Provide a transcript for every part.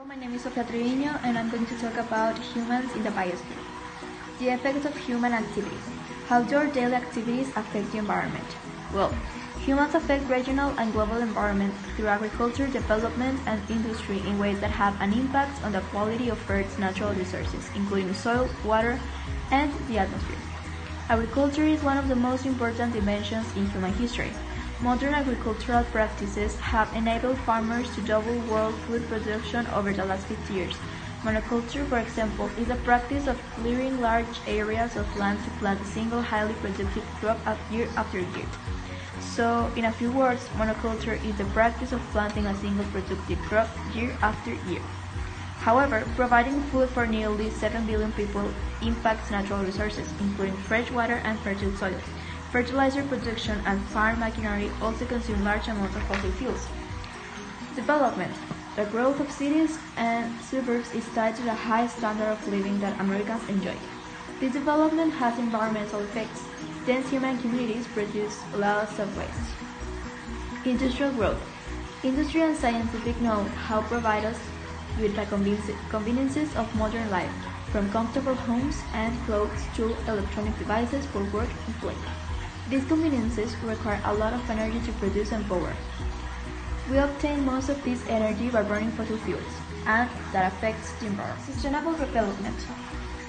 Hello, my name is Sofía Treviño and I'm going to talk about humans in the biosphere. The effects of human activities. How do our daily activities affect the environment? Well, humans affect regional and global environments through agriculture, development, and industry in ways that have an impact on the quality of Earth's natural resources, including soil, water, and the atmosphere. Agriculture is one of the most important dimensions in human history. Modern agricultural practices have enabled farmers to double world food production over the last 50 years. Monoculture, for example, is the practice of clearing large areas of land to plant a single highly productive crop year after year. So, in a few words, monoculture is the practice of planting a single productive crop year after year. However, providing food for nearly 7 billion people impacts natural resources, including fresh water and fertile soils. Fertilizer production and farm machinery also consume large amounts of fossil fuels. Development. The growth of cities and suburbs is tied to the high standard of living that Americans enjoy. This development has environmental effects. Dense human communities produce lots of waste. Industrial growth. Industry and scientific know-how provide us with the conveniences of modern life, from comfortable homes and clothes to electronic devices for work and play. These conveniences require a lot of energy to produce and power. We obtain most of this energy by burning fossil fuels, and that affects the environment. Sustainable development.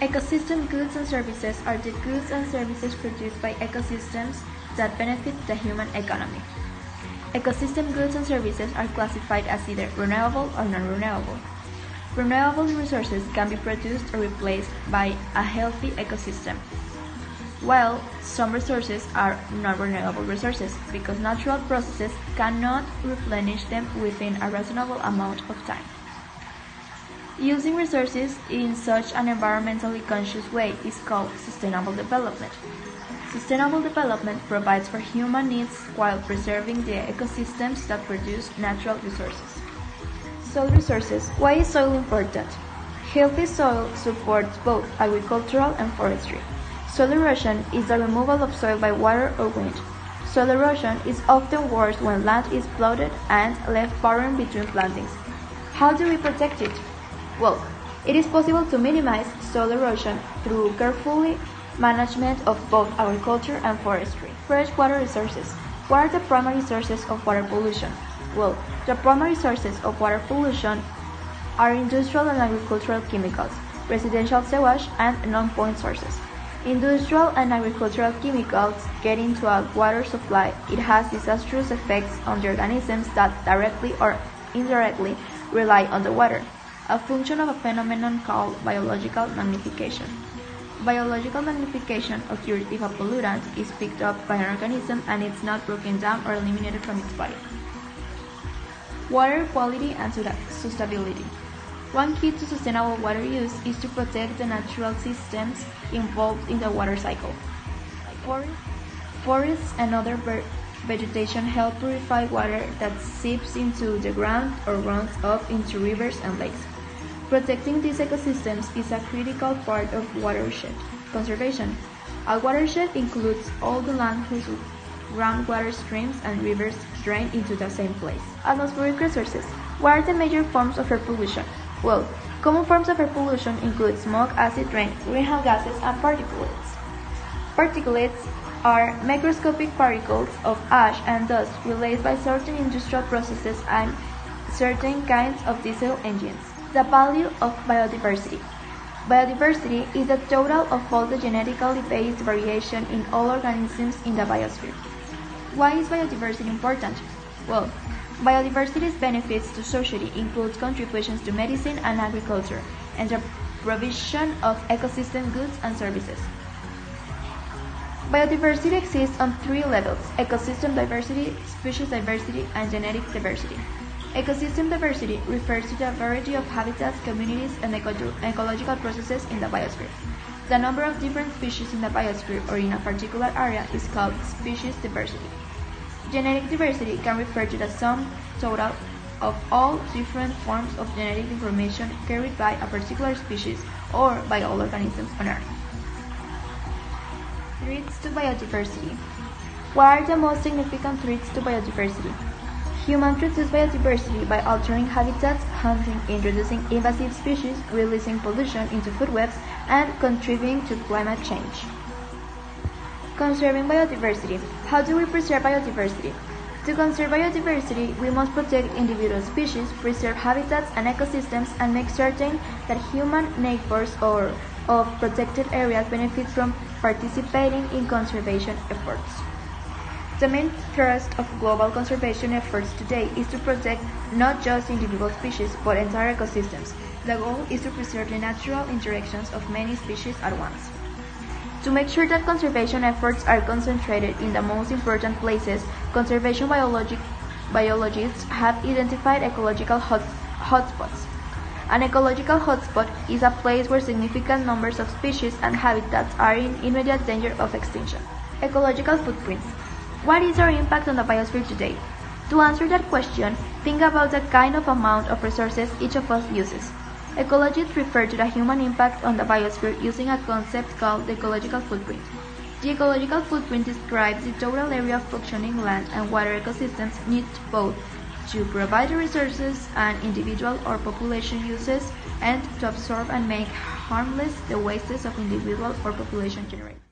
Ecosystem goods and services are the goods and services produced by ecosystems that benefit the human economy. Ecosystem goods and services are classified as either renewable or non-renewable. Renewable resources can be produced or replaced by a healthy ecosystem, while some resources are non-renewable resources because natural processes cannot replenish them within a reasonable amount of time. Using resources in such an environmentally conscious way is called sustainable development. Sustainable development provides for human needs while preserving the ecosystems that produce natural resources. Soil resources. Why is soil important? Healthy soil supports both agricultural and forestry. Soil erosion is the removal of soil by water or wind. Soil erosion is often worse when land is flooded and left barren between plantings. How do we protect it? Well, it is possible to minimize soil erosion through careful management of both agriculture and forestry. Freshwater resources. What are the primary sources of water pollution? Well, the primary sources of water pollution are industrial and agricultural chemicals, residential sewage, and non-point sources. Industrial and agricultural chemicals get into a water supply. It has disastrous effects on the organisms that directly or indirectly rely on the water, a function of a phenomenon called biological magnification. Biological magnification occurs if a pollutant is picked up by an organism and it's not broken down or eliminated from its body. Water quality and sustainability. One key to sustainable water use is to protect the natural systems involved in the water cycle. Forests and other vegetation help purify water that seeps into the ground or runs off into rivers and lakes. Protecting these ecosystems is a critical part of watershed conservation. A watershed includes all the land whose groundwater streams and rivers drain into the same place. Atmospheric resources. What are the major forms of air pollution? Well, common forms of air pollution include smoke, acid rain, greenhouse gases, and particulates. Particulates are microscopic particles of ash and dust released by certain industrial processes and certain kinds of diesel engines. The value of biodiversity. Biodiversity is the total of all the genetically based variation in all organisms in the biosphere. Why is biodiversity important? Well, biodiversity's benefits to society include contributions to medicine and agriculture, and the provision of ecosystem goods and services. Biodiversity exists on three levels: ecosystem diversity, species diversity, and genetic diversity. Ecosystem diversity refers to the variety of habitats, communities, and ecological processes in the biosphere. The number of different species in the biosphere or in a particular area is called species diversity. Genetic diversity can refer to the sum total of all different forms of genetic information carried by a particular species or by all organisms on Earth. Threats to biodiversity. What are the most significant threats to biodiversity? Humans reduce biodiversity by altering habitats, hunting, introducing invasive species, releasing pollution into food webs, and contributing to climate change. Conserving biodiversity. How do we preserve biodiversity? To conserve biodiversity, we must protect individual species, preserve habitats and ecosystems, and make certain that human neighbors or of protected areas benefit from participating in conservation efforts. The main thrust of global conservation efforts today is to protect not just individual species, but entire ecosystems. The goal is to preserve the natural interactions of many species at once. To make sure that conservation efforts are concentrated in the most important places, conservation biologists have identified ecological hotspots. An ecological hotspot is a place where significant numbers of species and habitats are in immediate danger of extinction. Ecological footprints. What is our impact on the biosphere today? To answer that question, think about the kind of amount of resources each of us uses. Ecologists refer to the human impact on the biosphere using a concept called the ecological footprint. The ecological footprint describes the total area of functioning land and water ecosystems need both to provide the resources and individual or population uses and to absorb and make harmless the wastes of individual or population generated.